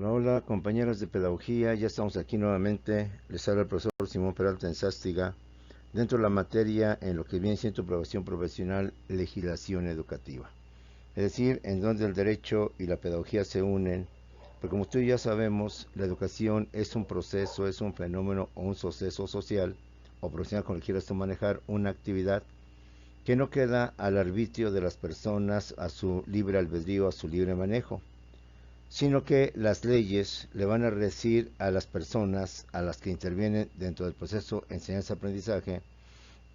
Hola, hola, compañeros de pedagogía, ya estamos aquí nuevamente. Les habla el profesor Simón Peralta Enzástiga, dentro de la materia en lo que viene siendo profesión profesional, legislación educativa. Es decir, en donde el derecho y la pedagogía se unen, porque como ustedes ya sabemos, la educación es un proceso, es un fenómeno o un suceso social o profesional, como quieras tú manejar, una actividad que no queda al arbitrio de las personas, a su libre albedrío, a su libre manejo, sino que las leyes le van a decir a las personas a las que intervienen dentro del proceso enseñanza-aprendizaje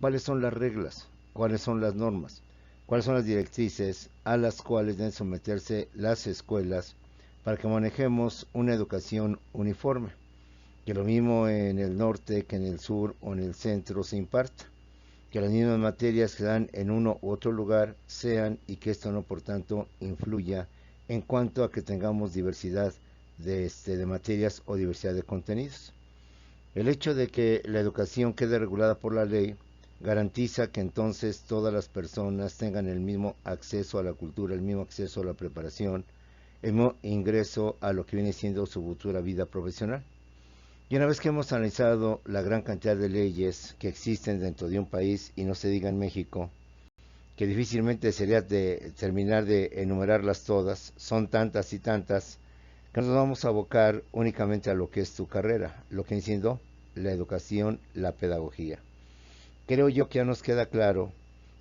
cuáles son las reglas, cuáles son las normas, cuáles son las directrices a las cuales deben someterse las escuelas para que manejemos una educación uniforme, que lo mismo en el norte que en el sur o en el centro se imparta, que las mismas materias que dan en uno u otro lugar sean y que esto no por tanto influya en cuanto a que tengamos diversidad de materias o diversidad de contenidos. El hecho de que la educación quede regulada por la ley garantiza que entonces todas las personas tengan el mismo acceso a la cultura, el mismo acceso a la preparación, el mismo ingreso a lo que viene siendo su futura vida profesional. Y una vez que hemos analizado la gran cantidad de leyes que existen dentro de un país, y no se diga en México, que difícilmente sería de terminar de enumerarlas todas, son tantas y tantas, que nos vamos a abocar únicamente a lo que es tu carrera, lo que viene siendo la educación, la pedagogía. Creo yo que ya nos queda claro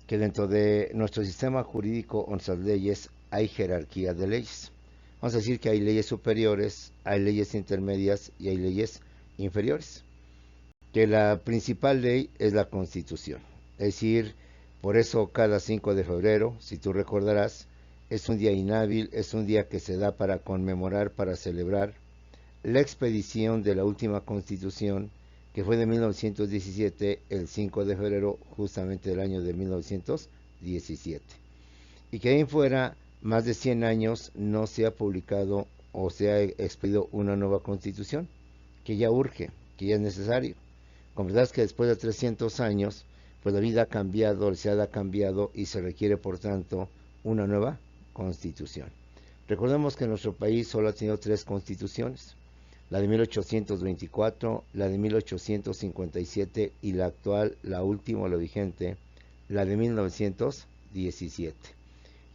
que dentro de nuestro sistema jurídico o nuestras leyes hay jerarquía de leyes. Vamos a decir que hay leyes superiores, hay leyes intermedias y hay leyes inferiores. Que la principal ley es la Constitución. Es decir, por eso cada 5 de febrero, si tú recordarás, es un día inhábil, es un día que se da para conmemorar, para celebrar la expedición de la última Constitución, que fue de 1917, el 5 de febrero justamente del año de 1917. Y que ahí en fuera, más de 100 años, no se ha publicado o se ha expedido una nueva Constitución, que ya urge, que ya es necesario. Con verdad es que después de 300 años, pues la vida ha cambiado, la sociedad ha cambiado y se requiere, por tanto, una nueva constitución. Recordemos que nuestro país solo ha tenido 3 constituciones, la de 1824, la de 1857 y la actual, la última, la vigente, la de 1917.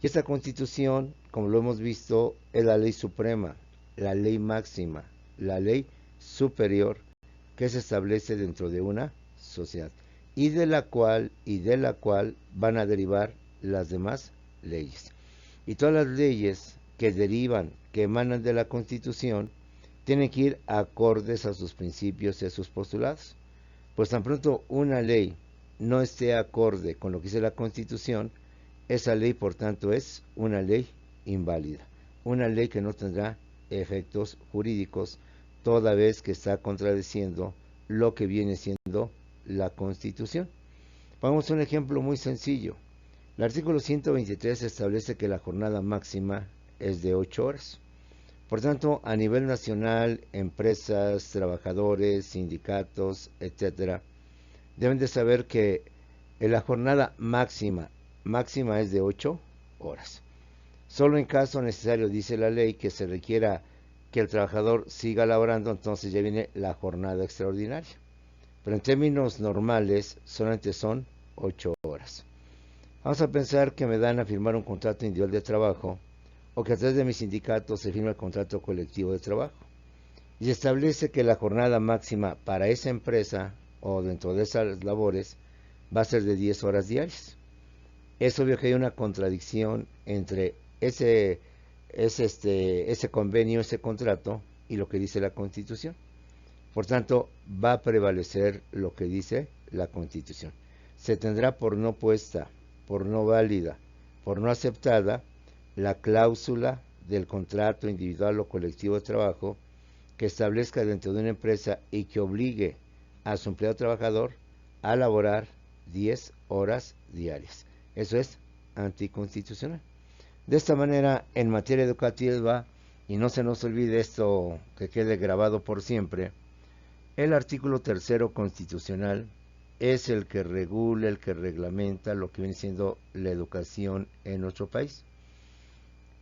Y esta constitución, como lo hemos visto, es la ley suprema, la ley máxima, la ley superior que se establece dentro de una sociedad y de la cual van a derivar las demás leyes. Y todas las leyes que derivan, que emanan de la Constitución, tienen que ir acordes a sus principios y a sus postulados. Pues tan pronto una ley no esté acorde con lo que dice la Constitución, esa ley por tanto es una ley inválida, una ley que no tendrá efectos jurídicos toda vez que está contradiciendo lo que viene siendo la Constitución. Pongamos un ejemplo muy sencillo. El artículo 123 establece que la jornada máxima es de 8 horas. Por tanto, a nivel nacional, empresas, trabajadores, sindicatos, etcétera, deben de saber que la jornada máxima es de 8 horas. Solo en caso necesario, dice la ley, que se requiera que el trabajador siga laborando, entonces ya viene la jornada extraordinaria. Pero en términos normales, solamente son 8 horas. Vamos a pensar que me dan a firmar un contrato individual de trabajo o que a través de mi sindicato se firma el contrato colectivo de trabajo. Y se establece que la jornada máxima para esa empresa o dentro de esas labores va a ser de 10 horas diarias. Es obvio que hay una contradicción entre ese convenio, ese contrato y lo que dice la Constitución. Por tanto, va a prevalecer lo que dice la Constitución. Se tendrá por no puesta, por no válida, por no aceptada la cláusula del contrato individual o colectivo de trabajo que establezca dentro de una empresa y que obligue a su empleado trabajador a laborar 10 horas diarias. Eso es anticonstitucional. De esta manera, en materia educativa, y no se nos olvide esto que quede grabado por siempre, el artículo 3 constitucional es el que regula, el que reglamenta lo que viene siendo la educación en nuestro país.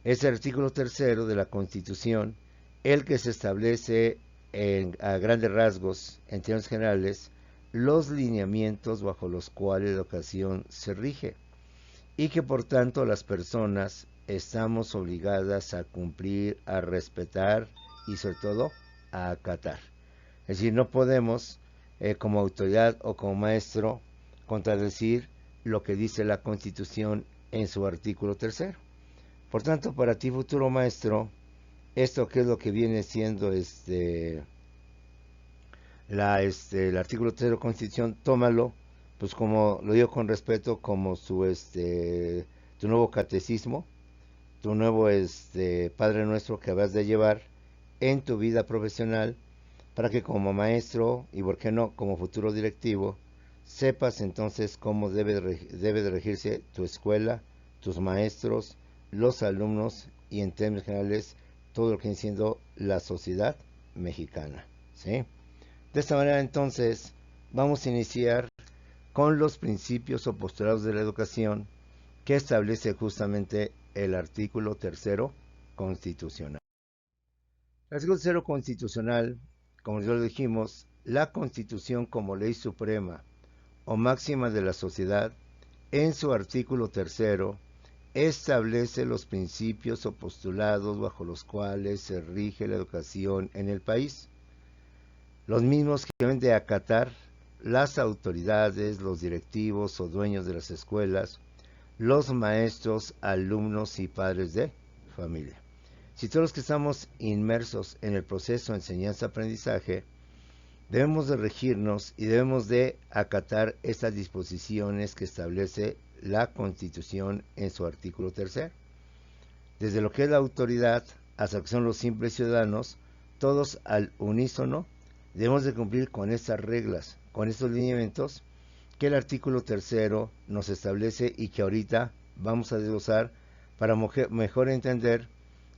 Ese artículo 3 de la Constitución el que se establece a grandes rasgos, en términos generales, los lineamientos bajo los cuales la educación se rige y que por tanto las personas estamos obligadas a cumplir, a respetar y sobre todo a acatar. Es decir, no podemos como autoridad o como maestro contradecir lo que dice la Constitución en su artículo tercero. Por tanto, para ti, futuro maestro, esto que es lo que viene siendo el artículo tercero de la Constitución, tómalo, pues como lo digo con respeto, como tu nuevo catecismo, tu nuevo Padre Nuestro que vas de llevar en tu vida profesional, para que como maestro y por qué no como futuro directivo sepas entonces cómo debe de regirse tu escuela, tus maestros, los alumnos y en términos generales todo lo que viene siendo la sociedad mexicana, ¿sí? De esta manera entonces vamos a iniciar con los principios o postulados de la educación que establece justamente el artículo tercero constitucional. El artículo tercero constitucional, como ya lo dijimos, la Constitución como ley suprema o máxima de la sociedad, en su artículo tercero, establece los principios o postulados bajo los cuales se rige la educación en el país. Los mismos que deben de acatar las autoridades, los directivos o dueños de las escuelas, los maestros, alumnos y padres de familia. Si todos los que estamos inmersos en el proceso de enseñanza-aprendizaje, debemos de regirnos y debemos de acatar estas disposiciones que establece la Constitución en su artículo tercero. Desde lo que es la autoridad hasta lo que son los simples ciudadanos, todos al unísono debemos de cumplir con estas reglas, con estos lineamientos que el artículo tercero nos establece y que ahorita vamos a desglosar para mejor entender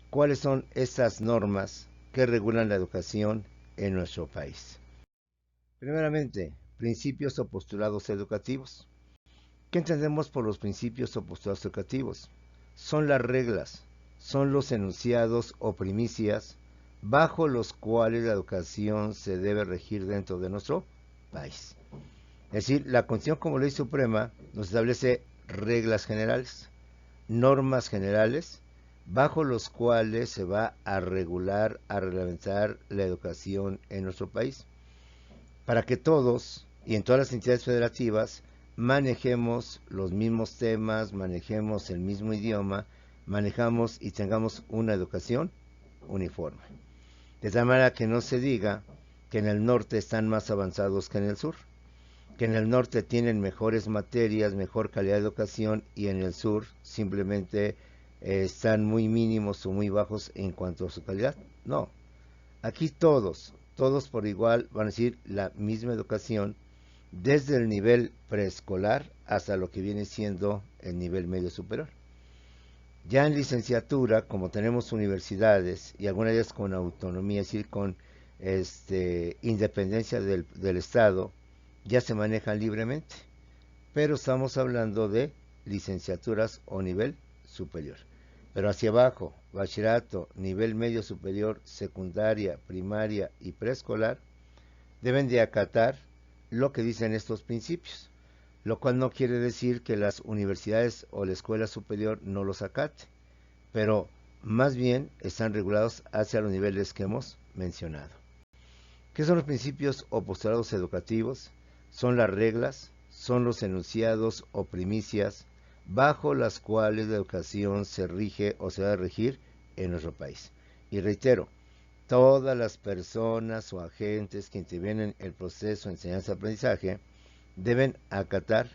cuáles son estas normas que regulan la educación en nuestro país. Primeramente, principios o postulados educativos. ¿Qué entendemos por los principios o postulados educativos? Son las reglas, son los enunciados o primicias bajo los cuales la educación se debe regir dentro de nuestro país. Es decir, la Constitución como ley suprema nos establece reglas generales, normas generales, bajo los cuales se va a regular, a reglamentar la educación en nuestro país, para que todos y en todas las entidades federativas manejemos los mismos temas, manejemos el mismo idioma, manejamos y tengamos una educación uniforme. De tal manera que no se diga que en el norte están más avanzados que en el sur, que en el norte tienen mejores materias, mejor calidad de educación y en el sur simplemente están muy mínimos o muy bajos en cuanto a su calidad. No, aquí todos por igual van a recibir la misma educación desde el nivel preescolar hasta lo que viene siendo el nivel medio superior. Ya en licenciatura, como tenemos universidades y algunas de ellas con autonomía, es decir, con independencia del Estado, ya se manejan libremente, pero estamos hablando de licenciaturas o nivel superior. Pero hacia abajo, bachillerato, nivel medio superior, secundaria, primaria y preescolar, deben de acatar lo que dicen estos principios, lo cual no quiere decir que las universidades o la escuela superior no los acate, pero más bien están regulados hacia los niveles que hemos mencionado. ¿Qué son los principios o postulados educativos? Son las reglas, son los enunciados o primicias bajo las cuales la educación se rige o se va a regir en nuestro país. Y reitero, todas las personas o agentes que intervienen en el proceso de enseñanza-aprendizaje deben acatar,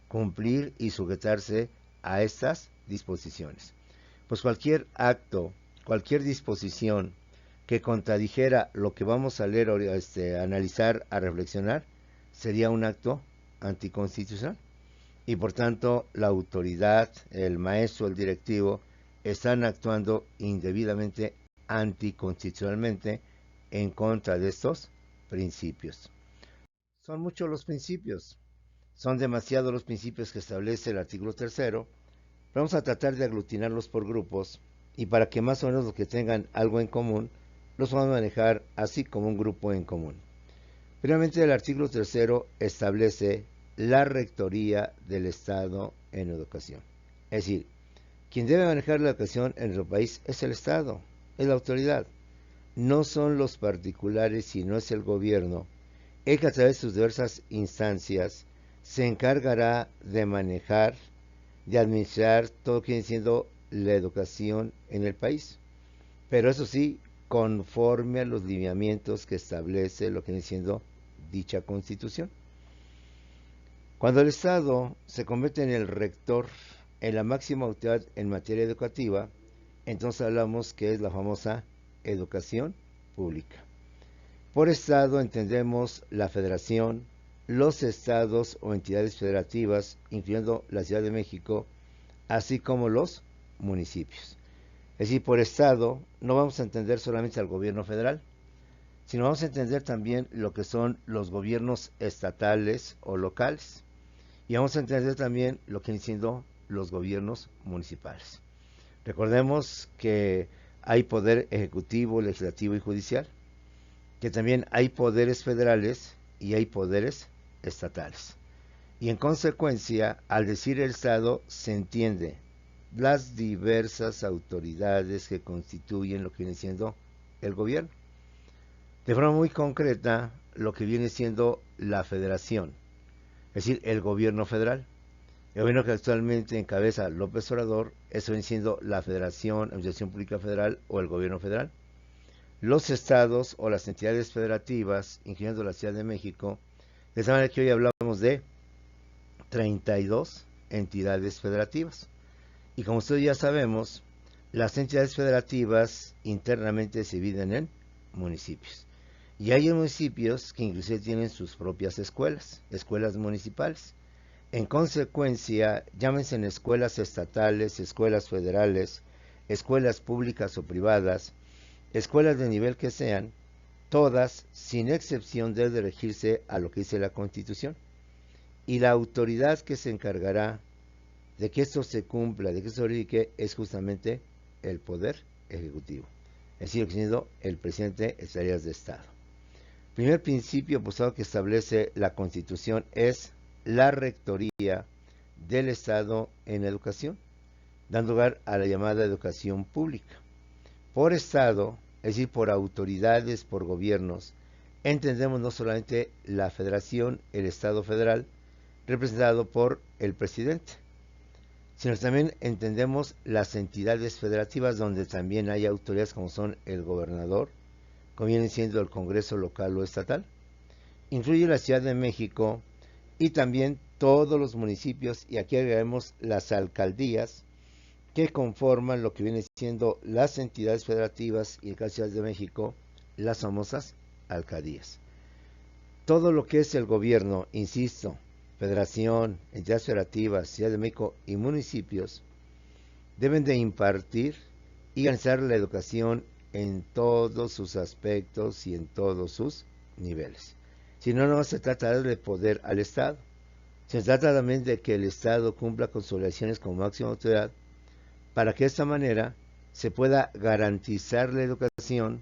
cumplir y sujetarse a estas disposiciones. Pues cualquier acto, cualquier disposición que contradijera lo que vamos a leer, a analizar, a reflexionar, sería un acto anticonstitucional. Y por tanto, la autoridad, el maestro, el directivo, están actuando indebidamente, anticonstitucionalmente, en contra de estos principios. Son muchos los principios, son demasiados los principios que establece el artículo tercero. Vamos a tratar de aglutinarlos por grupos y para que más o menos los que tengan algo en común los vamos a manejar así como un grupo en común. Primeramente, el artículo 3 establece la rectoría del Estado en educación. Es decir, quien debe manejar la educación en nuestro país es el Estado, es la autoridad. No son los particulares, sino es el gobierno, el que a través de sus diversas instancias se encargará de manejar, de administrar todo lo que viene siendo la educación en el país. Pero eso sí, conforme a los lineamientos que establece lo que viene siendo dicha Constitución. Cuando el Estado se convierte en el rector, en la máxima autoridad en materia educativa, entonces hablamos que es la famosa educación pública. Por Estado entendemos la Federación, los estados o entidades federativas, incluyendo la Ciudad de México, así como los municipios. Es decir, por Estado no vamos a entender solamente al gobierno federal, sino vamos a entender también lo que son los gobiernos estatales o locales. Y vamos a entender también lo que vienen siendo los gobiernos municipales. Recordemos que hay poder ejecutivo, legislativo y judicial, que también hay poderes federales y hay poderes estatales. Y en consecuencia, al decir el Estado, se entiende las diversas autoridades que constituyen lo que viene siendo el gobierno. De forma muy concreta, lo que viene siendo la federación, es decir, el gobierno federal. El gobierno que actualmente encabeza López Obrador, eso viene siendo la Federación, Administración Pública Federal o el gobierno federal. Los estados o las entidades federativas, incluyendo la Ciudad de México, de esa manera que hoy hablamos de 32 entidades federativas. Y como ustedes ya sabemos, las entidades federativas internamente se dividen en municipios. Y hay municipios que inclusive tienen sus propias escuelas, escuelas municipales. En consecuencia, llámense en escuelas estatales, escuelas federales, escuelas públicas o privadas, escuelas de nivel que sean, todas, sin excepción, deben regirse a lo que dice la Constitución. Y la autoridad que se encargará de que esto se cumpla, de que esto se verifique, es justamente el Poder Ejecutivo. Es decir, siendo el presidente de las áreas de Estado. Primer principio postulado que establece la Constitución es la rectoría del Estado en educación, dando lugar a la llamada educación pública. Por Estado, es decir, por autoridades, por gobiernos, entendemos no solamente la Federación, el Estado federal, representado por el presidente, sino también entendemos las entidades federativas donde también hay autoridades como son el gobernador, como viene siendo el Congreso local o estatal. Incluye la Ciudad de México y también todos los municipios, y aquí agregamos las alcaldías que conforman lo que viene siendo las entidades federativas y en la Ciudad de México, las famosas alcaldías. Todo lo que es el gobierno, insisto, Federación, entidades federativas, Ciudad de México y municipios, deben de impartir y garantizar la educación en todos sus aspectos y en todos sus niveles. Si no, no se trata de darle poder al Estado. Se trata también de que el Estado cumpla con sus obligaciones como máxima autoridad para que de esta manera se pueda garantizar la educación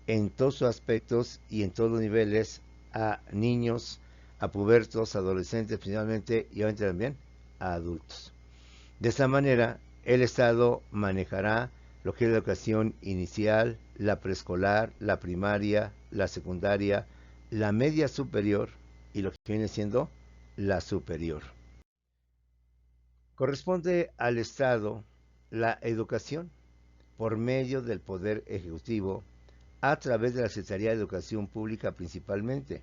en todos sus aspectos y en todos los niveles a niños, a pubertos, adolescentes principalmente y obviamente también a adultos. De esta manera, el Estado manejará lo que es la educación inicial, la preescolar, la primaria, la secundaria, la media superior y lo que viene siendo la superior. Corresponde al Estado la educación por medio del Poder Ejecutivo a través de la Secretaría de Educación Pública principalmente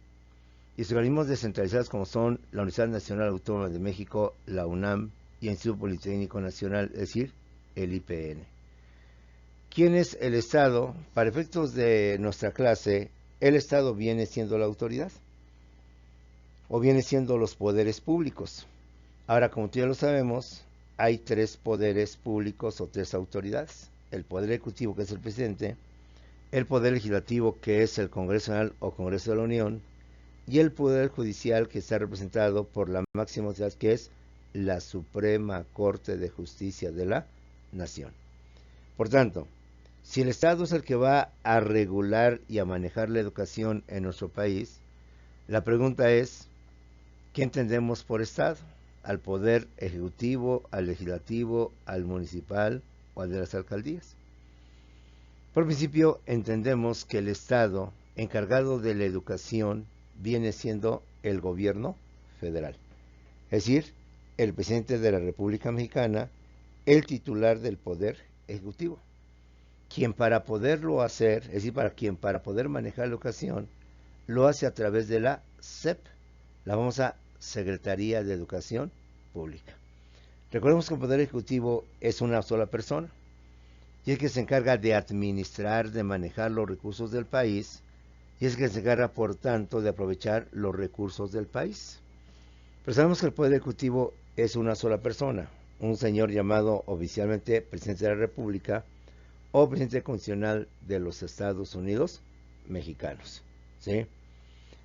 y sus organismos descentralizados como son la Universidad Nacional Autónoma de México, la UNAM y el Instituto Politécnico Nacional, es decir, el IPN. ¿Quién es el Estado? Para efectos de nuestra clase, el Estado viene siendo la autoridad o viene siendo los poderes públicos. Ahora, como tú ya lo sabemos, hay tres poderes públicos o tres autoridades. El Poder Ejecutivo, que es el presidente, el Poder Legislativo, que es el Congreso Nacional o Congreso de la Unión, y el Poder Judicial, que está representado por la máxima autoridad, que es la Suprema Corte de Justicia de la Nación. Por tanto, Si el Estado es el que va a regular y a manejar la educación en nuestro país, la pregunta es, ¿qué entendemos por Estado? ¿Al poder ejecutivo, al legislativo, al municipal o al de las alcaldías? Por principio, entendemos que el Estado encargado de la educación viene siendo el gobierno federal, es decir, el presidente de la República Mexicana, el titular del poder ejecutivo, quien para poderlo hacer, es decir, para poder manejar la educación, lo hace a través de la SEP, la famosa Secretaría de Educación Pública. Recordemos que el Poder Ejecutivo es una sola persona y es que se encarga de administrar, de manejar los recursos del país y es que se encarga, por tanto, de aprovechar los recursos del país. Pero sabemos que el Poder Ejecutivo es una sola persona, un señor llamado oficialmente Presidente de la República o Presidente Constitucional de los Estados Unidos Mexicanos, ¿sí?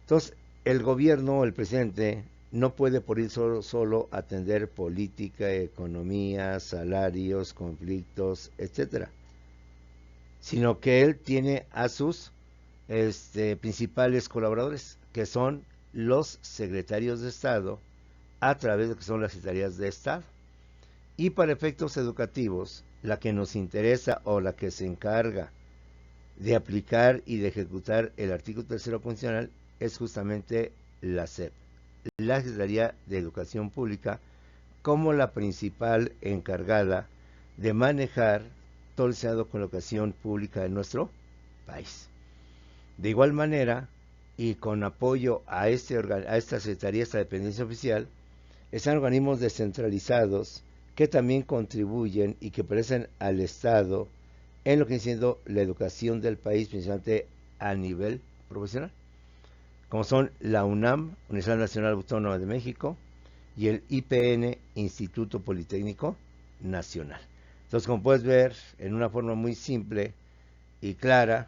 Entonces, el gobierno, el presidente, no puede por ir solo atender política, economía, salarios, conflictos, etcétera, sino que él tiene a sus principales colaboradores, que son los secretarios de Estado, a través de lo que son las secretarías de Estado. Y para efectos educativos, la que nos interesa o la que se encarga de aplicar y de ejecutar el artículo 3º constitucional es justamente la SEP, la Secretaría de Educación Pública, como la principal encargada de manejar todo el Estado con la educación pública de nuestro país. De igual manera, y con apoyo a esta Secretaría, esta dependencia oficial, están organismos descentralizados que también contribuyen y que parecen al Estado en lo que viene siendo la educación del país, principalmente a nivel profesional, como son la UNAM, Universidad Nacional Autónoma de México, y el IPN, Instituto Politécnico Nacional. Entonces, como puedes ver, en una forma muy simple y clara,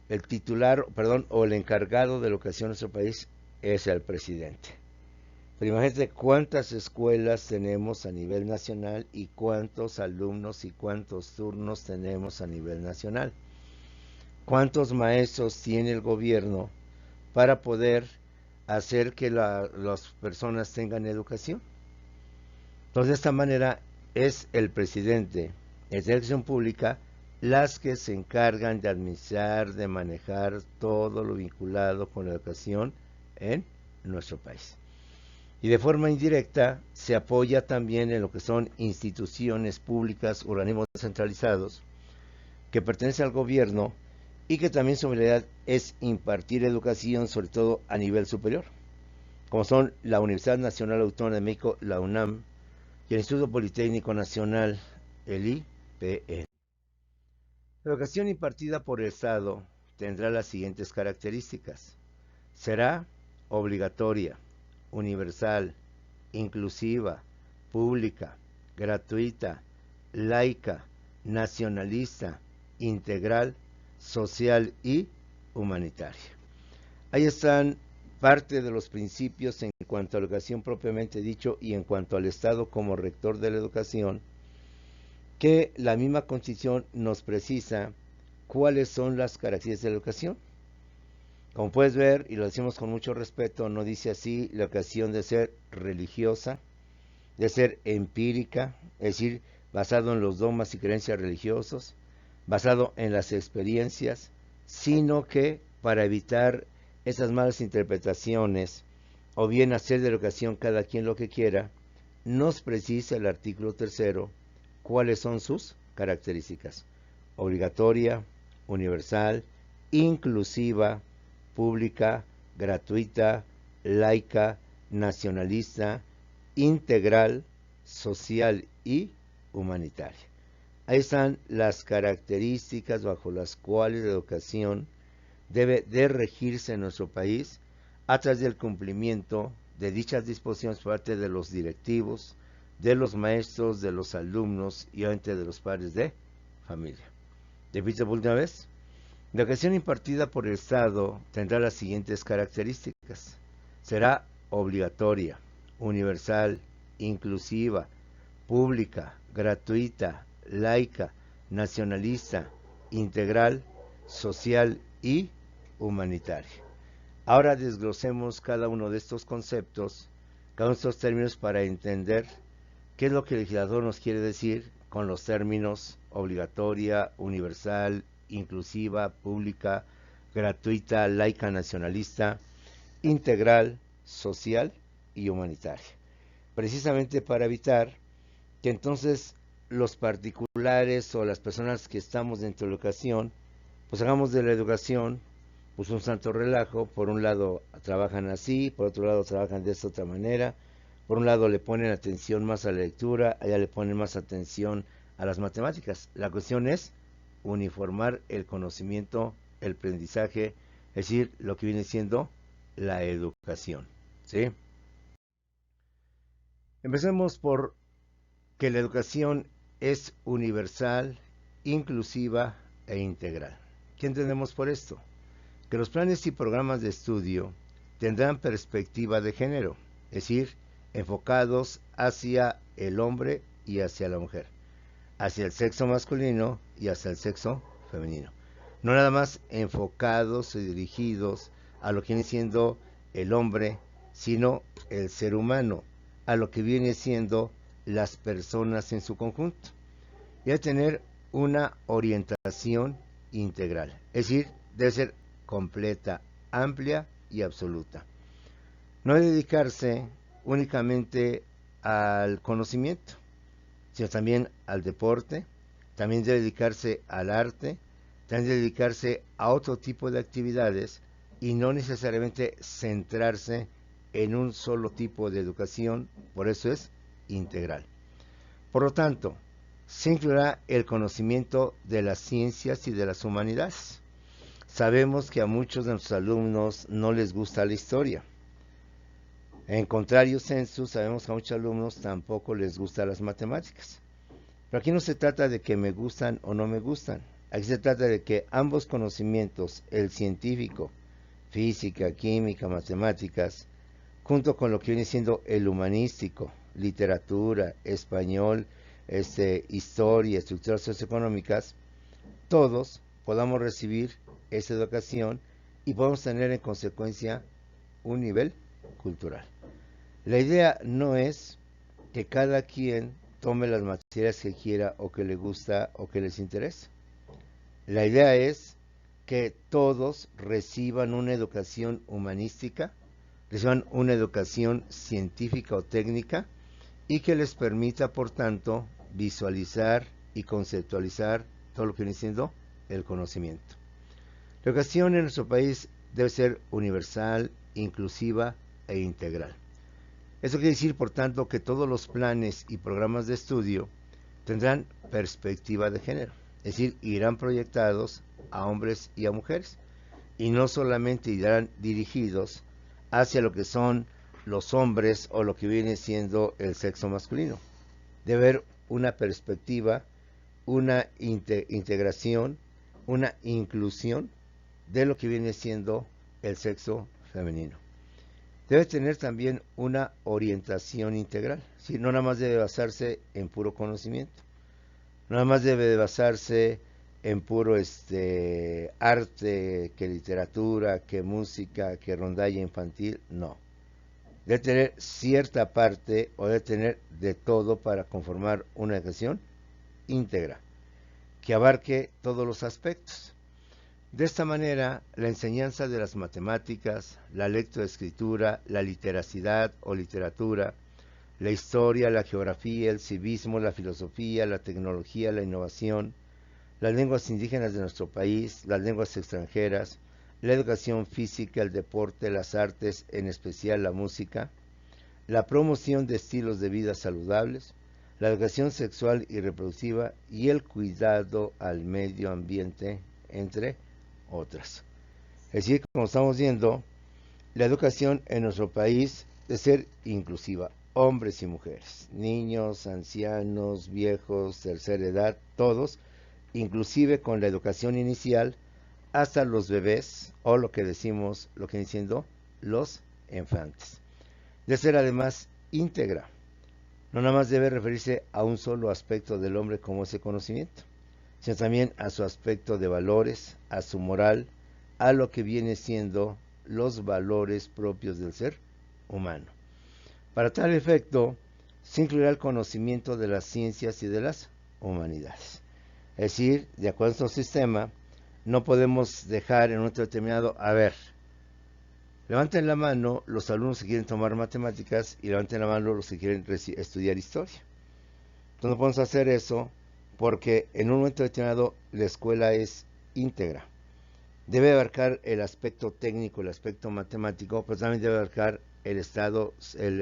el titular, o el encargado de la educación de nuestro país es el presidente. Pero imagínate cuántas escuelas tenemos a nivel nacional y cuántos alumnos y cuántos turnos tenemos a nivel nacional. ¿Cuántos maestros tiene el gobierno para poder hacer que las personas tengan educación? Entonces, de esta manera es el presidente de la educación pública las que se encargan de administrar, de manejar todo lo vinculado con la educación en nuestro país. Y de forma indirecta se apoya también en lo que son instituciones públicas, organismos descentralizados, que pertenecen al gobierno y que también su finalidad es impartir educación, sobre todo a nivel superior, como son la Universidad Nacional Autónoma de México, la UNAM, y el Instituto Politécnico Nacional, el IPN. La educación impartida por el Estado tendrá las siguientes características. Será obligatoria, universal, inclusiva, pública, gratuita, laica, nacionalista, integral, social y humanitaria. Ahí están parte de los principios en cuanto a la educación propiamente dicho y en cuanto al Estado como rector de la educación, que la misma Constitución nos precisa cuáles son las características de la educación. Como puedes ver, y lo decimos con mucho respeto, no dice así la educación de ser religiosa, de ser empírica, es decir, basado en los dogmas y creencias religiosos, basado en las experiencias, sino que para evitar esas malas interpretaciones o bien hacer de la educación cada quien lo que quiera, nos precisa el artículo 3º cuáles son sus características: obligatoria, universal, inclusiva, pública, gratuita, laica, nacionalista, integral, social y humanitaria. Ahí están las características bajo las cuales la educación debe de regirse en nuestro país a través del cumplimiento de dichas disposiciones por parte de los directivos, de los maestros, de los alumnos y obviamente de los padres de familia. Repito por última vez. La educación impartida por el Estado tendrá las siguientes características. Será obligatoria, universal, inclusiva, pública, gratuita, laica, nacionalista, integral, social y humanitaria. Ahora desglosemos cada uno de estos conceptos, cada uno de estos términos para entender qué es lo que el legislador nos quiere decir con los términos obligatoria, universal, inclusiva, pública, gratuita, laica, nacionalista, integral, social y humanitaria. Precisamente para evitar que entonces los particulares o las personas que estamos dentro de la educación, pues hagamos de la educación pues un santo relajo. Por un lado trabajan así, por otro lado trabajan de esta otra manera, por un lado le ponen atención más a la lectura, allá le ponen más atención a las matemáticas. La cuestión es uniformar el conocimiento, el aprendizaje, es decir, lo que viene siendo la educación, ¿sí? Empecemos por que la educación es universal, inclusiva e integral. ¿Qué entendemos por esto? Que los planes y programas de estudio tendrán perspectiva de género, es decir, enfocados hacia el hombre y hacia la mujer, hacia el sexo masculino y hacia el sexo femenino. No nada más enfocados y dirigidos a lo que viene siendo el hombre, sino el ser humano, a lo que viene siendo las personas en su conjunto. Y a tener una orientación integral, es decir, debe ser completa, amplia y absoluta. No dedicarse únicamente al conocimiento, sino también al deporte, también debe dedicarse al arte, también debe dedicarse a otro tipo de actividades y no necesariamente centrarse en un solo tipo de educación, por eso es integral. Por lo tanto, se incluirá el conocimiento de las ciencias y de las humanidades. Sabemos que a muchos de nuestros alumnos no les gusta la historia. En contrario censo, sabemos que a muchos alumnos tampoco les gustan las matemáticas. Pero aquí no se trata de que me gustan o no me gustan. Aquí se trata de que ambos conocimientos, el científico, física, química, matemáticas, junto con lo que viene siendo el humanístico, literatura, español, historia, estructuras socioeconómicas, todos podamos recibir esa educación y podamos tener en consecuencia un nivel cultural. La idea no es que cada quien tome las materias que quiera o que le gusta o que les interesa. La idea es que todos reciban una educación humanística, reciban una educación científica o técnica y que les permita, por tanto, visualizar y conceptualizar todo lo que viene siendo el conocimiento. La educación en nuestro país debe ser universal, inclusiva e integral. Eso quiere decir, por tanto, que todos los planes y programas de estudio tendrán perspectiva de género, es decir, irán proyectados a hombres y a mujeres, y no solamente irán dirigidos hacia lo que son los hombres o lo que viene siendo el sexo masculino. Debe haber una perspectiva, una integración, una inclusión de lo que viene siendo el sexo femenino. Debe tener también una orientación integral, ¿sí? No nada más debe basarse en puro conocimiento, no nada más debe basarse en puro arte, que literatura, que música, que rondalla infantil, no. Debe tener cierta parte o debe tener de todo para conformar una educación íntegra, que abarque todos los aspectos. De esta manera, la enseñanza de las matemáticas, la lectoescritura, la literacidad o literatura, la historia, la geografía, el civismo, la filosofía, la tecnología, la innovación, las lenguas indígenas de nuestro país, las lenguas extranjeras, la educación física, el deporte, las artes, en especial la música, la promoción de estilos de vida saludables, la educación sexual y reproductiva y el cuidado al medio ambiente, entre otras. Es decir, como estamos viendo, la educación en nuestro país debe ser inclusiva, hombres y mujeres, niños, ancianos, viejos, tercera edad, todos, inclusive con la educación inicial hasta los bebés o lo que decimos, lo que diciendo los infantes. Debe ser además íntegra, no nada más debe referirse a un solo aspecto del hombre como ese conocimiento, sino también a su aspecto de valores, a su moral, a lo que viene siendo los valores propios del ser humano. Para tal efecto, se incluirá el conocimiento de las ciencias y de las humanidades. Es decir, de acuerdo a nuestro sistema, no podemos dejar en un momento determinado, a ver, levanten la mano los alumnos que quieren tomar matemáticas y levanten la mano los que quieren estudiar historia. Entonces no podemos hacer eso porque en un momento determinado la escuela es íntegra. Debe abarcar el aspecto técnico, el aspecto matemático, pero también debe abarcar el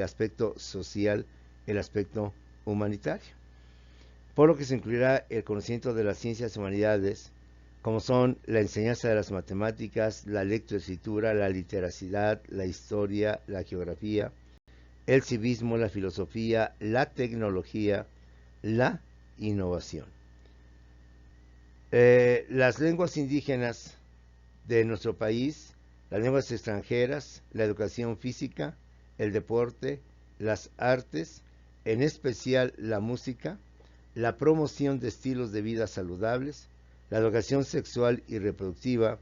aspecto social, el aspecto humanitario. Por lo que se incluirá el conocimiento de las ciencias y humanidades, como son la enseñanza de las matemáticas, la lectoescritura, la literacidad, la historia, la geografía, el civismo, la filosofía, la tecnología, la innovación. Las lenguas indígenas de nuestro país, las lenguas extranjeras, la educación física, el deporte, las artes, en especial la música, la promoción de estilos de vida saludables, la educación sexual y reproductiva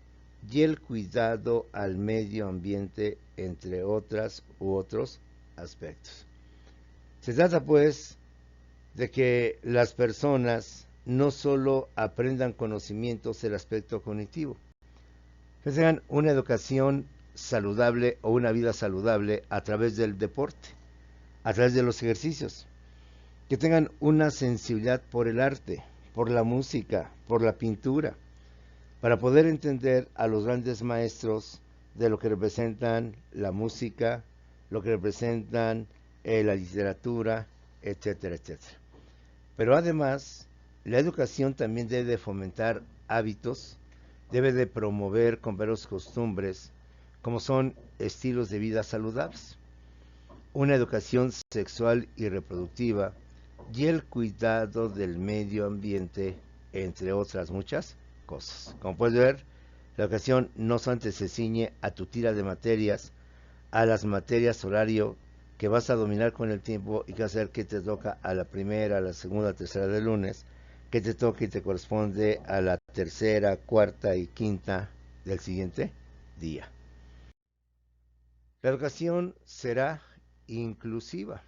y el cuidado al medio ambiente, entre otros aspectos. Se trata pues de que las personas no solo aprendan conocimientos del aspecto cognitivo, que tengan una educación saludable o una vida saludable a través del deporte, a través de los ejercicios, que tengan una sensibilidad por el arte, por la música, por la pintura, para poder entender a los grandes maestros de lo que representan la música, lo que representan la literatura, etcétera, etcétera. Pero además, la educación también debe de fomentar hábitos, debe de promover con veros costumbres, como son estilos de vida saludables, una educación sexual y reproductiva y el cuidado del medio ambiente, entre otras muchas cosas. Como puedes ver, la educación no solamente se ciñe a tu tira de materias, a las materias horario que vas a dominar con el tiempo y que va a hacer que te toca a la primera, a la segunda, a la tercera de lunes, que te toca y te corresponde a la tercera, cuarta y quinta del siguiente día. La educación será inclusiva,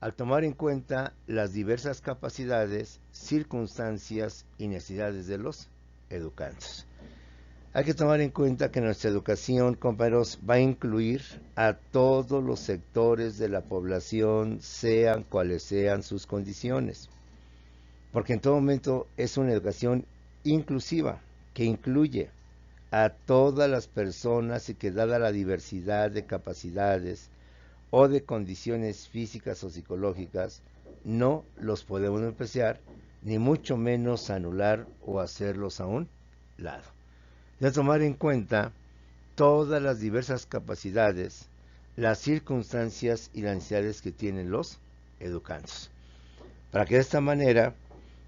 al tomar en cuenta las diversas capacidades, circunstancias y necesidades de los educantes. Hay que tomar en cuenta que nuestra educación, compañeros, va a incluir a todos los sectores de la población, sean cuales sean sus condiciones. Porque en todo momento es una educación inclusiva, que incluye a todas las personas y que dada la diversidad de capacidades o de condiciones físicas o psicológicas, no los podemos despreciar, ni mucho menos anular o hacerlos a un lado. De tomar en cuenta todas las diversas capacidades, las circunstancias y las necesidades que tienen los educandos, para que de esta manera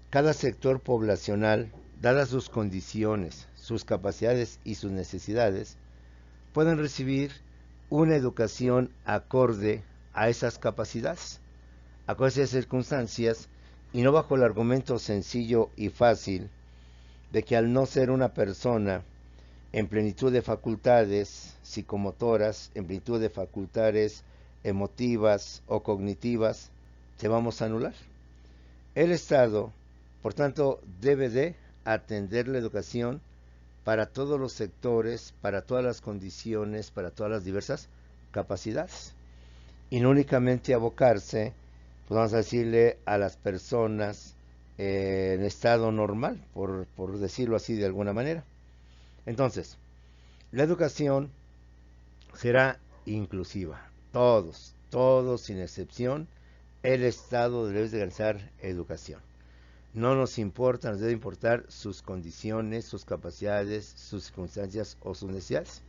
cada sector poblacional, dadas sus condiciones, sus capacidades y sus necesidades, puedan recibir una educación acorde a esas capacidades, acorde a esas circunstancias, y no bajo el argumento sencillo y fácil de que al no ser una persona en plenitud de facultades psicomotoras, en plenitud de facultades emotivas o cognitivas, te vamos a anular. El Estado, por tanto, debe de atender la educación para todos los sectores, para todas las condiciones, para todas las diversas capacidades. Y no únicamente abocarse, pues vamos a decirle, a las personas en estado normal, por decirlo así de alguna manera. Entonces, la educación será inclusiva. Todos sin excepción, el Estado debe de garantizar educación. No nos importa, nos debe importar sus condiciones, sus capacidades, sus circunstancias o sus necesidades.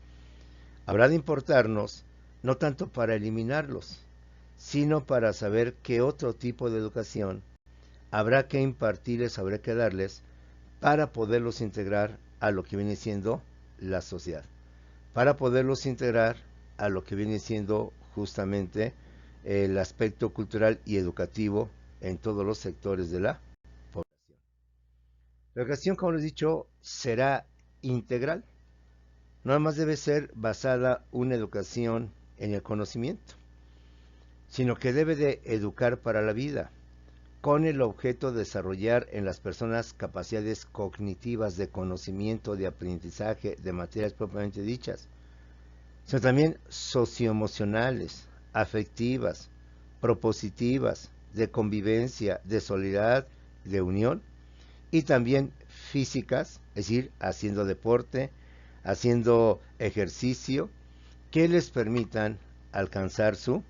Habrá de importarnos no tanto para eliminarlos, sino para saber qué otro tipo de educación habrá que impartirles, habrá que darles para poderlos integrar a lo que viene siendo la sociedad, para poderlos integrar a lo que viene siendo justamente el aspecto cultural y educativo en todos los sectores de la población. La educación, como les he dicho, será integral. No más debe ser basada una educación en el conocimiento, sino que debe de educar para la vida, con el objeto de desarrollar en las personas capacidades cognitivas de conocimiento, de aprendizaje, de materias propiamente dichas, sino también socioemocionales, afectivas, propositivas, de convivencia, de solidaridad, de unión, y también físicas, es decir, haciendo deporte, haciendo ejercicio, que les permitan alcanzar su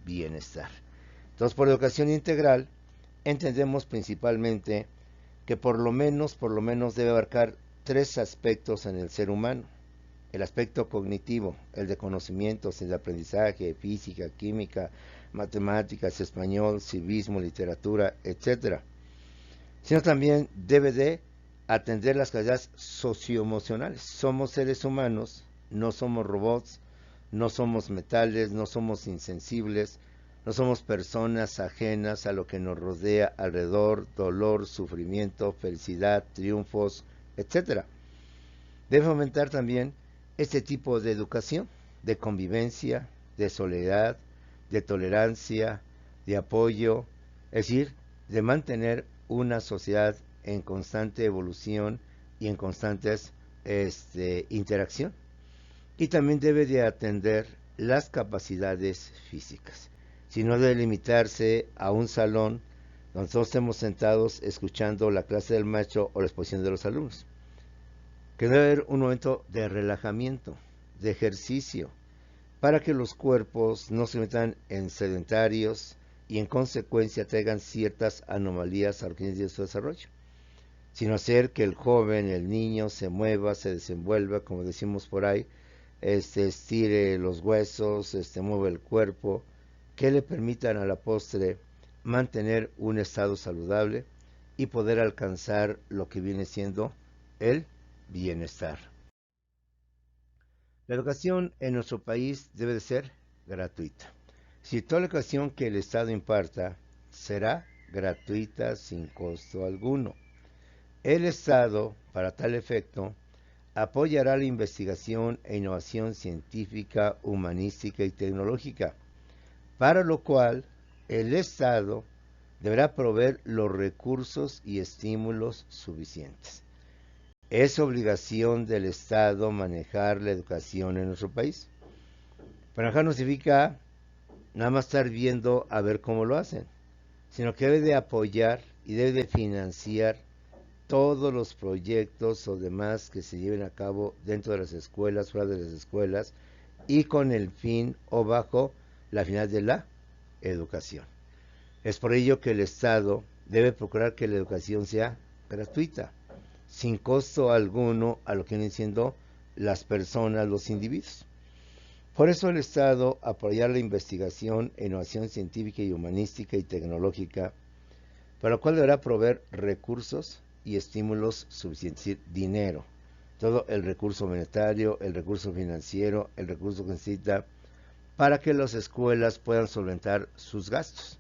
bienestar. Entonces, por educación integral, entendemos principalmente que por lo menos debe abarcar tres aspectos en el ser humano. El aspecto cognitivo, el de conocimientos, el de aprendizaje, física, química, matemáticas, español, civismo, literatura, etcétera, sino también debe de atender las calidades socioemocionales. Somos seres humanos, no somos robots, no somos metales, no somos insensibles, no somos personas ajenas a lo que nos rodea alrededor, dolor, sufrimiento, felicidad, triunfos, etcétera. Debe fomentar también este tipo de educación, de convivencia, de soledad, de tolerancia, de apoyo, es decir, de mantener una sociedad en constante evolución y en constantes interacción. Y también debe de atender las capacidades físicas. Si no debe limitarse a un salón donde todos estemos sentados escuchando la clase del maestro o la exposición de los alumnos. Que debe haber un momento de relajamiento, de ejercicio, para que los cuerpos no se metan en sedentarios y en consecuencia traigan ciertas anomalías a los fines de su desarrollo, sino hacer que el joven, el niño, se mueva, se desenvuelva, como decimos por ahí, estire los huesos, mueva el cuerpo, que le permitan a la postre mantener un estado saludable y poder alcanzar lo que viene siendo el bienestar. La educación en nuestro país debe de ser gratuita. Si toda la educación que el Estado imparta será gratuita sin costo alguno. El Estado, para tal efecto, apoyará la investigación e innovación científica, humanística y tecnológica, para lo cual el Estado deberá proveer los recursos y estímulos suficientes. Es obligación del Estado manejar la educación en nuestro país. Manejar no significa nada más estar viendo a ver cómo lo hacen, sino que debe de apoyar y debe de financiar todos los proyectos o demás que se lleven a cabo dentro de las escuelas, fuera de las escuelas, y con el fin o bajo la finalidad de la educación. Es por ello que el Estado debe procurar que la educación sea gratuita, sin costo alguno a lo que vienen siendo las personas, los individuos. Por eso el Estado apoyar la investigación e innovación científica y humanística y tecnológica, para lo cual deberá proveer recursos y estímulos suficientes, es decir, dinero, todo el recurso monetario, el recurso financiero, el recurso que necesita para que las escuelas puedan solventar sus gastos,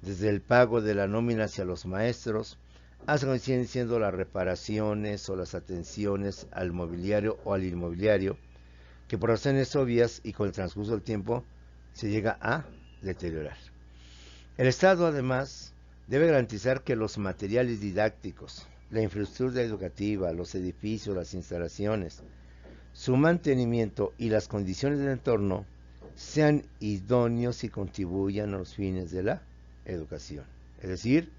desde el pago de la nómina hacia los maestros, hasta que siguen siendo las reparaciones o las atenciones al mobiliario o al inmobiliario, que por razones obvias y con el transcurso del tiempo se llega a deteriorar. El Estado además debe garantizar que los materiales didácticos, la infraestructura educativa, los edificios, las instalaciones, su mantenimiento y las condiciones del entorno sean idóneos y contribuyan a los fines de la educación. Es decir,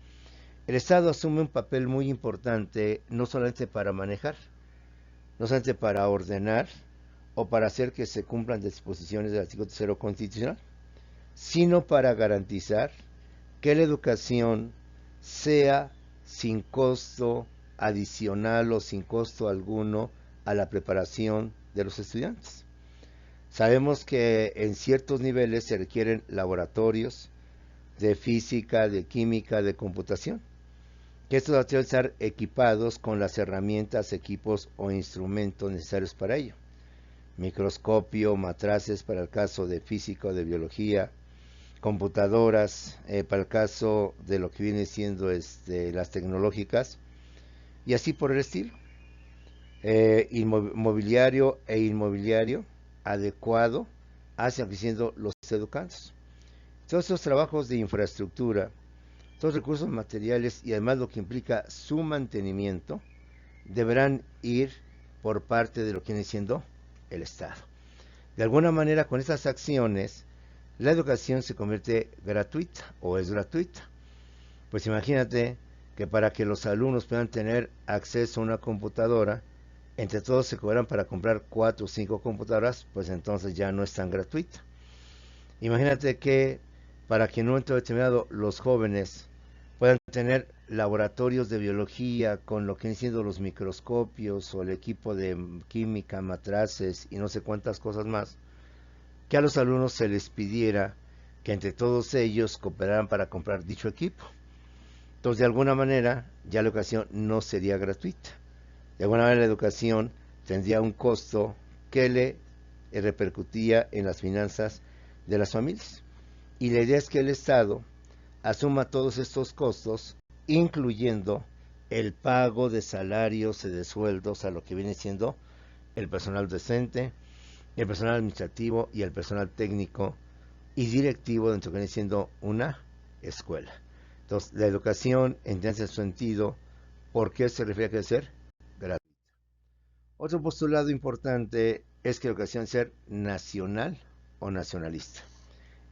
el Estado asume un papel muy importante no solamente para manejar, no solamente para ordenar o para hacer que se cumplan disposiciones del artículo 3 constitucional, sino para garantizar que la educación sea sin costo adicional o sin costo alguno a la preparación de los estudiantes. Sabemos que en ciertos niveles se requieren laboratorios de física, de química, de computación, que estos deben estar equipados con las herramientas, equipos o instrumentos necesarios para ello. Microscopio, matraces para el caso de física o de biología, computadoras para el caso de lo que viene siendo las tecnológicas, y así por el estilo. Mobiliario e inmobiliario adecuado hacia creciendo los educandos. Todos estos trabajos de infraestructura, todos los recursos materiales y además lo que implica su mantenimiento, deberán ir por parte de lo que viene siendo el Estado. De alguna manera, con estas acciones, la educación se convierte gratuita o es gratuita. Pues imagínate que para que los alumnos puedan tener acceso a una computadora, entre todos se cobran para comprar 4 o 5 computadoras, pues entonces ya no es tan gratuita. Imagínate que para que en un momento determinado los jóvenes puedan tener laboratorios de biología con lo que vienen siendo los microscopios o el equipo de química, matraces y no sé cuántas cosas más, que a los alumnos se les pidiera que entre todos ellos cooperaran para comprar dicho equipo. Entonces, de alguna manera, ya la educación no sería gratuita. De alguna manera, la educación tendría un costo que le repercutía en las finanzas de las familias. Y la idea es que el Estado asuma todos estos costos, incluyendo el pago de salarios y de sueldos a lo que viene siendo el personal docente, el personal administrativo y el personal técnico y directivo dentro de lo que viene siendo una escuela. Entonces, la educación, en ese sentido, ¿por qué se refiere a que ser gratuita? Otro postulado importante es que la educación debe ser nacional o nacionalista.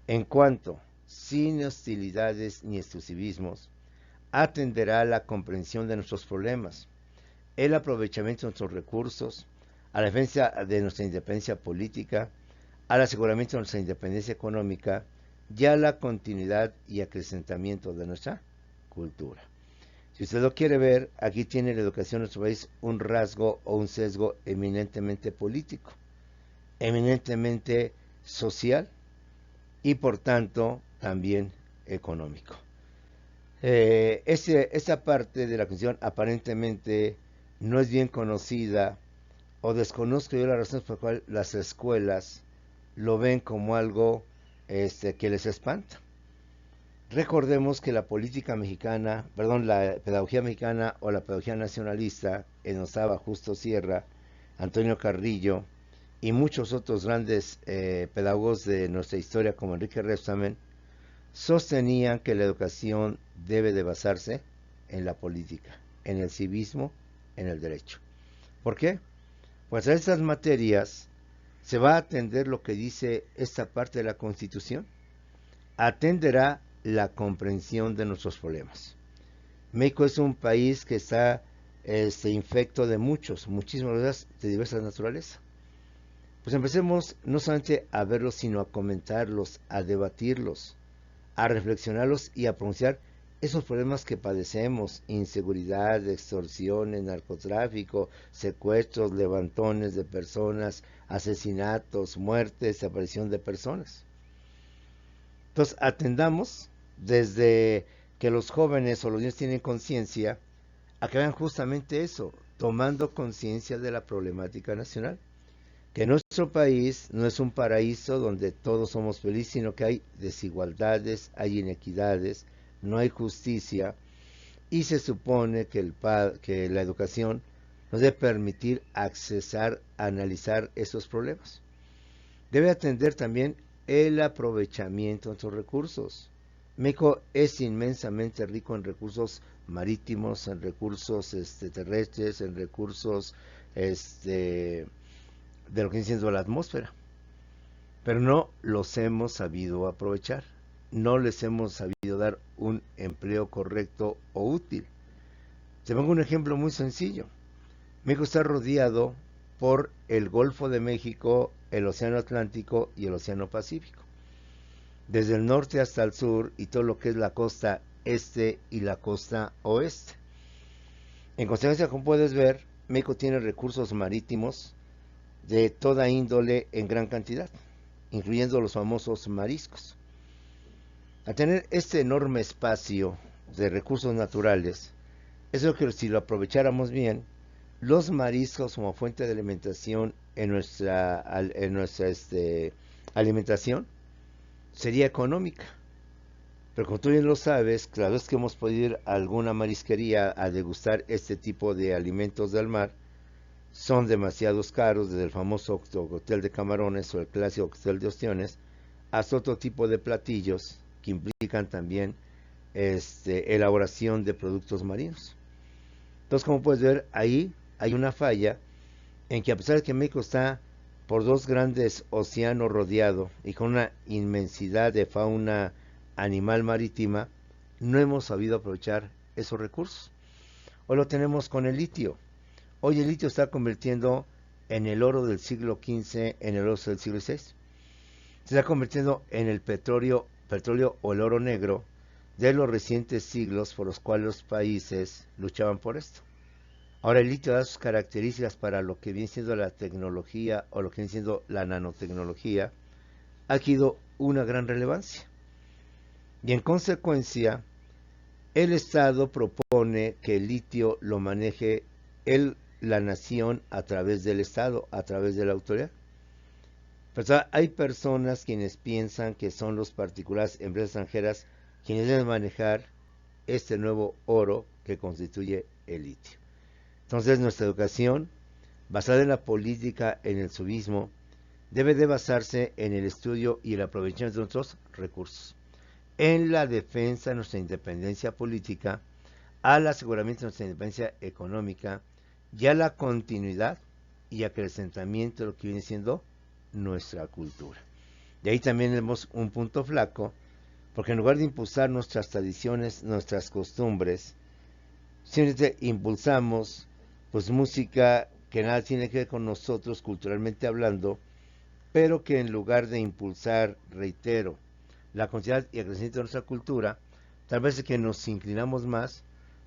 En cuanto, sin hostilidades ni exclusivismos, atenderá a la comprensión de nuestros problemas, el aprovechamiento de nuestros recursos, a la defensa de nuestra independencia política, al aseguramiento de nuestra independencia económica y a la continuidad y acrecentamiento de nuestra cultura. Si usted lo quiere ver, aquí tiene la educación en nuestro país un rasgo o un sesgo eminentemente político, eminentemente social y por tanto también económico. Esta parte de la cuestión aparentemente no es bien conocida o desconozco yo las razones por las cuales las escuelas lo ven como algo que les espanta. Recordemos que la política mexicana, perdón, la pedagogía mexicana o la pedagogía nacionalista, en Osaba Justo Sierra, Antonio Carrillo y muchos otros grandes pedagogos de nuestra historia como Enrique Rebsamen, sostenían que la educación debe de basarse en la política, en el civismo, en el derecho. ¿Por qué? Pues a estas materias se va a atender lo que dice esta parte de la Constitución. Atenderá la comprensión de nuestros problemas. México es un país que está infecto de muchísimas cosas de diversas naturalezas. Pues empecemos no solamente a verlos, sino a comentarlos, a debatirlos, a reflexionarlos y a pronunciar esos problemas que padecemos: inseguridad, extorsiones, narcotráfico, secuestros, levantones de personas, asesinatos, muertes, desaparición de personas. Entonces, atendamos desde que los jóvenes o los niños tienen conciencia a que vean justamente eso, tomando conciencia de la problemática nacional. Que nuestro país no es un paraíso donde todos somos felices, sino que hay desigualdades, hay inequidades, no hay justicia, y se supone que la educación nos debe permitir accesar, analizar esos problemas. Debe atender también el aprovechamiento de nuestros recursos. México es inmensamente rico en recursos marítimos, en recursos terrestres, en recursos de lo que viene siendo la atmósfera, pero no los hemos sabido aprovechar, no les hemos sabido dar un empleo correcto o útil. Te pongo un ejemplo muy sencillo. México está rodeado por el Golfo de México, el Océano Atlántico y el Océano Pacífico, desde el norte hasta el sur, y todo lo que es la costa este y la costa oeste. En consecuencia, como puedes ver, México tiene recursos marítimos de toda índole en gran cantidad, incluyendo los famosos mariscos. Al tener este enorme espacio de recursos naturales, es lo que, si lo aprovecháramos bien, los mariscos como fuente de alimentación en nuestra alimentación sería económica. Pero como tú bien lo sabes, cada vez que hemos podido ir a alguna marisquería a degustar este tipo de alimentos del mar, son demasiados caros, desde el famoso cóctel de camarones o el clásico cóctel de ostiones, hasta otro tipo de platillos que implican también elaboración de productos marinos. Entonces, como puedes ver, ahí hay una falla en que, a pesar de que México está por dos grandes océanos rodeado y con una inmensidad de fauna animal marítima, no hemos sabido aprovechar esos recursos. Hoy lo tenemos con el litio. Hoy el litio está convirtiendo en el oro del siglo XV, en el oro del siglo XVI. Se está convirtiendo en el petróleo o el oro negro de los recientes siglos por los cuales los países luchaban por esto. Ahora el litio da sus características para lo que viene siendo la tecnología o lo que viene siendo la nanotecnología, ha adquirido una gran relevancia. Y en consecuencia, el Estado propone que el litio lo maneje la nación a través del Estado, a través de la autoridad. Pero hay personas quienes piensan que son los particulares, empresas extranjeras, quienes deben manejar este nuevo oro que constituye el litio. Entonces nuestra educación, basada en la política, en el civismo, debe de basarse en el estudio y el aprovechamiento de nuestros recursos, en la defensa de nuestra independencia política, al aseguramiento de nuestra independencia económica y a la continuidad y acrecentamiento de lo que viene siendo nuestra cultura. De ahí también vemos un punto flaco, porque en lugar de impulsar nuestras tradiciones, nuestras costumbres, simplemente impulsamos pues música que nada tiene que ver con nosotros culturalmente hablando, pero que en lugar de impulsar, reitero, la continuidad y el crecimiento de nuestra cultura, tal vez es que nos inclinamos más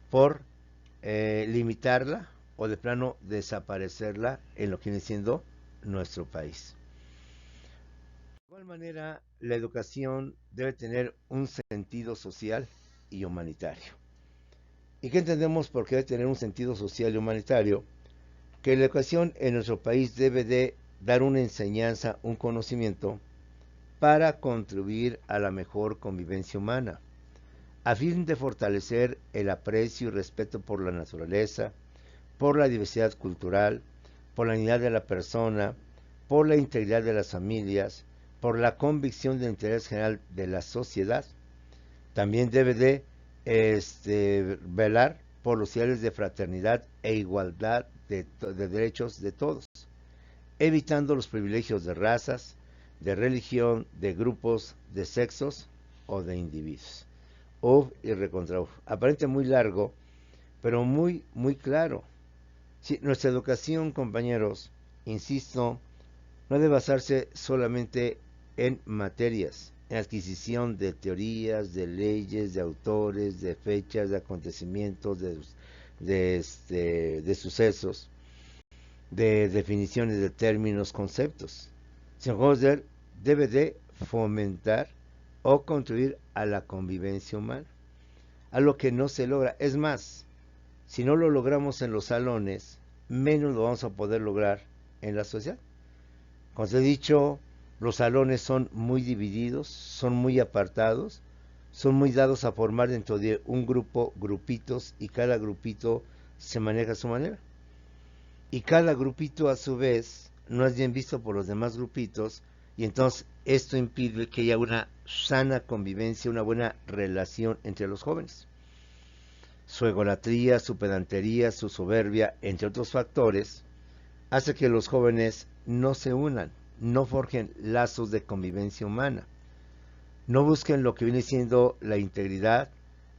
por limitarla o de plano desaparecerla en lo que viene siendo nuestro país. De igual manera, la educación debe tener un sentido social y humanitario. ¿Y qué entendemos por qué debe tener un sentido social y humanitario? Que la educación en nuestro país debe de dar una enseñanza, un conocimiento para contribuir a la mejor convivencia humana, a fin de fortalecer el aprecio y respeto por la naturaleza, por la diversidad cultural, por la unidad de la persona, por la integridad de las familias, por la convicción del interés general de la sociedad. También debe de velar por los ideales de fraternidad e igualdad de derechos de todos, evitando los privilegios de razas, de religión, de grupos, de sexos o de individuos. Uf y recontra uf. Aparente muy largo, pero muy claro. Sí, nuestra educación, compañeros, insisto, no debe basarse solamente en materias, en adquisición de teorías, de leyes, de autores, de fechas, de acontecimientos, de sucesos, de definiciones de términos, conceptos. Sino que debe de fomentar o contribuir a la convivencia humana, a lo que no se logra. Es más, si no lo logramos en los salones, menos lo vamos a poder lograr en la sociedad. Como os he dicho, los salones son muy divididos, son muy apartados, son muy dados a formar dentro de un grupo, grupitos, y cada grupito se maneja a su manera. Y cada grupito a su vez no es bien visto por los demás grupitos, y entonces esto impide que haya una sana convivencia, una buena relación entre los jóvenes. Su egolatría, su pedantería, su soberbia, entre otros factores, hace que los jóvenes no se unan, no forjen lazos de convivencia humana, no busquen lo que viene siendo la integridad,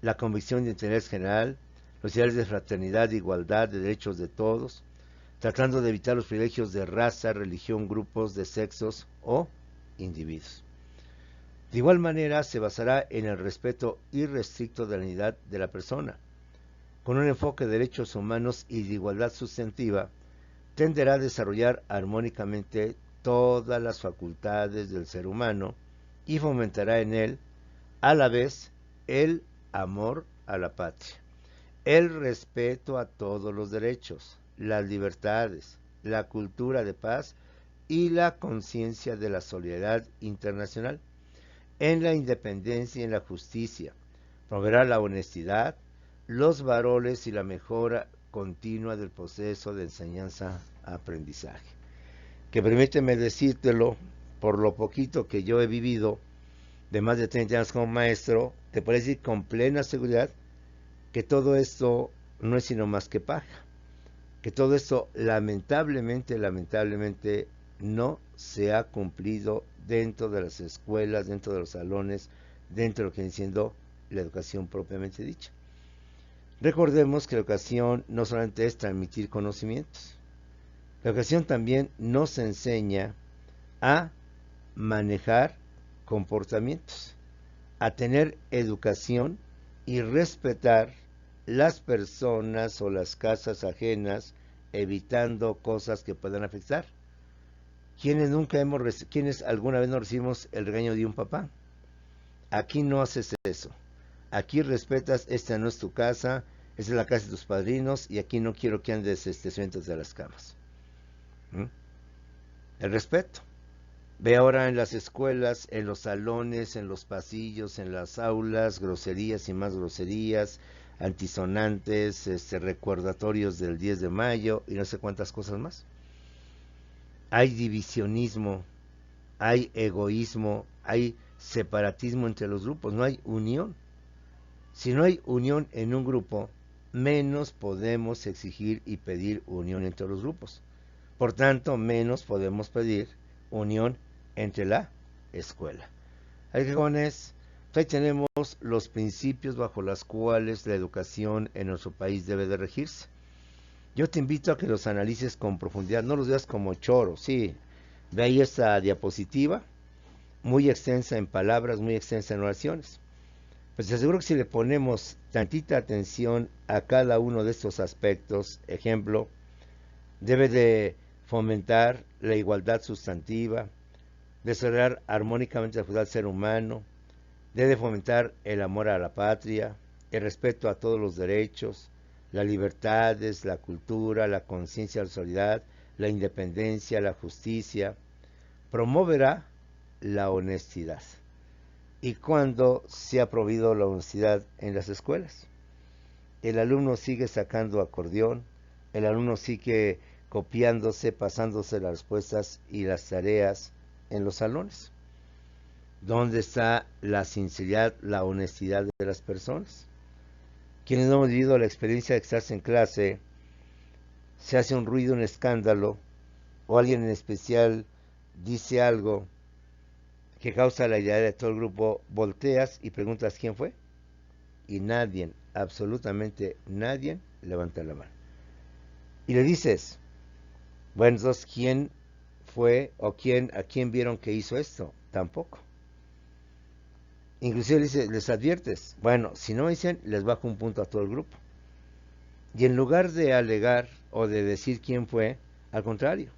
la convicción de interés general, los ideales de fraternidad, de igualdad, de derechos de todos, tratando de evitar los privilegios de raza, religión, grupos, de sexos o individuos. De igual manera, se basará en el respeto irrestricto de la dignidad de la persona, con un enfoque de derechos humanos y de igualdad sustantiva, tenderá a desarrollar armónicamente todas las facultades del ser humano y fomentará en él, a la vez, el amor a la patria, el respeto a todos los derechos, las libertades, la cultura de paz y la conciencia de la solidaridad internacional, en la independencia y en la justicia. Promoverá la honestidad, los valores y la mejora continua del proceso de enseñanza-aprendizaje. Que permíteme decírtelo, por lo poquito que yo he vivido, de más de 30 años como maestro, te puedo decir con plena seguridad que todo esto no es sino más que paja. Que todo esto lamentablemente no se ha cumplido dentro de las escuelas, dentro de los salones, dentro de lo que viene siendo la educación propiamente dicha. Recordemos que la educación no solamente es transmitir conocimientos, la educación también nos enseña a manejar comportamientos, a tener educación y respetar las personas o las casas ajenas, evitando cosas que puedan afectar. ¿Quiénes alguna vez no recibimos el regaño de un papá? Aquí no haces eso. Aquí respetas, esta no es tu casa, esta es la casa de tus padrinos y aquí no quiero que andes sueltos de las camas. El respeto. Ve ahora en las escuelas, en los salones, en los pasillos, en las aulas, groserías y más groserías, antisonantes, recordatorios del 10 de mayo y no sé cuántas cosas más. Hay divisionismo, hay egoísmo, hay separatismo entre los grupos, no hay unión. Si no hay unión en un grupo, menos podemos exigir y pedir unión entre los grupos. Por tanto, menos podemos pedir unión entre la escuela. Ahí, jóvenes, ahí tenemos los principios bajo los cuales la educación en nuestro país debe de regirse. Yo te invito a que los analices con profundidad, no los veas como choro, sí. Ve ahí esta diapositiva, muy extensa en palabras, muy extensa en oraciones. Pues te aseguro que si le ponemos tantita atención a cada uno de estos aspectos, ejemplo, debe de fomentar la igualdad sustantiva, desarrollar armónicamente la sociedad del ser humano, debe fomentar el amor a la patria, el respeto a todos los derechos, las libertades, la cultura, la conciencia de la sociedad, la independencia, la justicia, promoverá la honestidad. ¿Y cuándo se ha prohibido la honestidad en las escuelas? El alumno sigue sacando acordeón, el alumno sigue copiándose, pasándose las respuestas y las tareas en los salones. ¿Dónde está la sinceridad, la honestidad de las personas? Quienes no hemos vivido la experiencia de estarse en clase, se hace un ruido, un escándalo, o alguien en especial dice algo que causa la idea de todo el grupo, volteas y preguntas quién fue, y nadie, absolutamente nadie, levanta la mano. Y le dices, bueno, entonces, ¿quién fue o a quién vieron que hizo esto? Tampoco. Inclusive les adviertes, bueno, si no dicen, les bajo un punto a todo el grupo. Y en lugar de alegar o de decir quién fue, al contrario,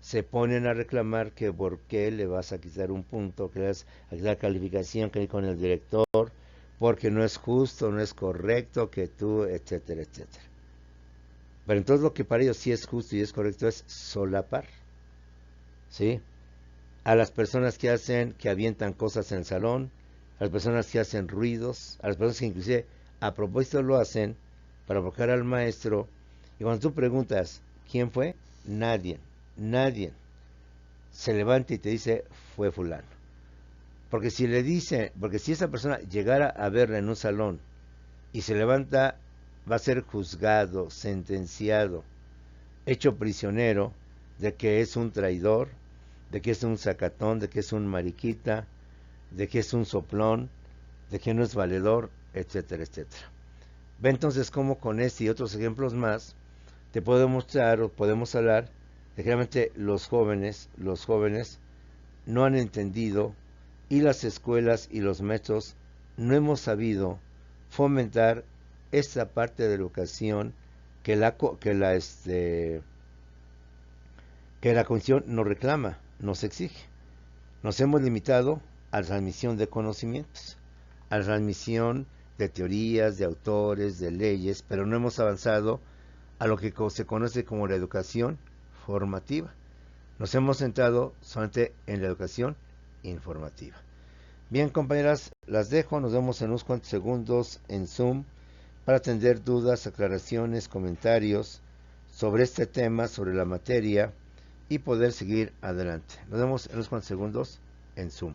se ponen a reclamar que por qué le vas a quitar un punto, que le vas a quitar calificación, que ir con el director, porque no es justo, no es correcto, que tú, etcétera, etcétera. Pero entonces lo que para ellos sí es justo y es correcto es solapar, ¿sí? A las personas que avientan cosas en el salón, a las personas que hacen ruidos, a las personas que inclusive a propósito lo hacen para provocar al maestro. Y cuando tú preguntas quién fue, nadie se levanta y te dice fue fulano. Porque si esa persona llegara a verla en un salón y se levanta, va a ser juzgado, sentenciado, hecho prisionero de que es un traidor, de que es un sacatón, de que es un mariquita, de que es un soplón, de que no es valedor, etcétera, etcétera. Ve entonces cómo con este y otros ejemplos más te puedo mostrar o podemos hablar de que realmente los jóvenes no han entendido y las escuelas y los maestros no hemos sabido fomentar esta parte de la educación que la Constitución nos reclama, nos exige. Nos hemos limitado a la transmisión de conocimientos, a la transmisión de teorías, de autores, de leyes, pero no hemos avanzado a lo que se conoce como la educación formativa. Nos hemos centrado solamente en la educación informativa. Bien, compañeras, las dejo. Nos vemos en unos cuantos segundos en Zoom para atender dudas, aclaraciones, comentarios sobre este tema, sobre la materia y poder seguir adelante. Nos vemos en unos cuantos segundos en Zoom.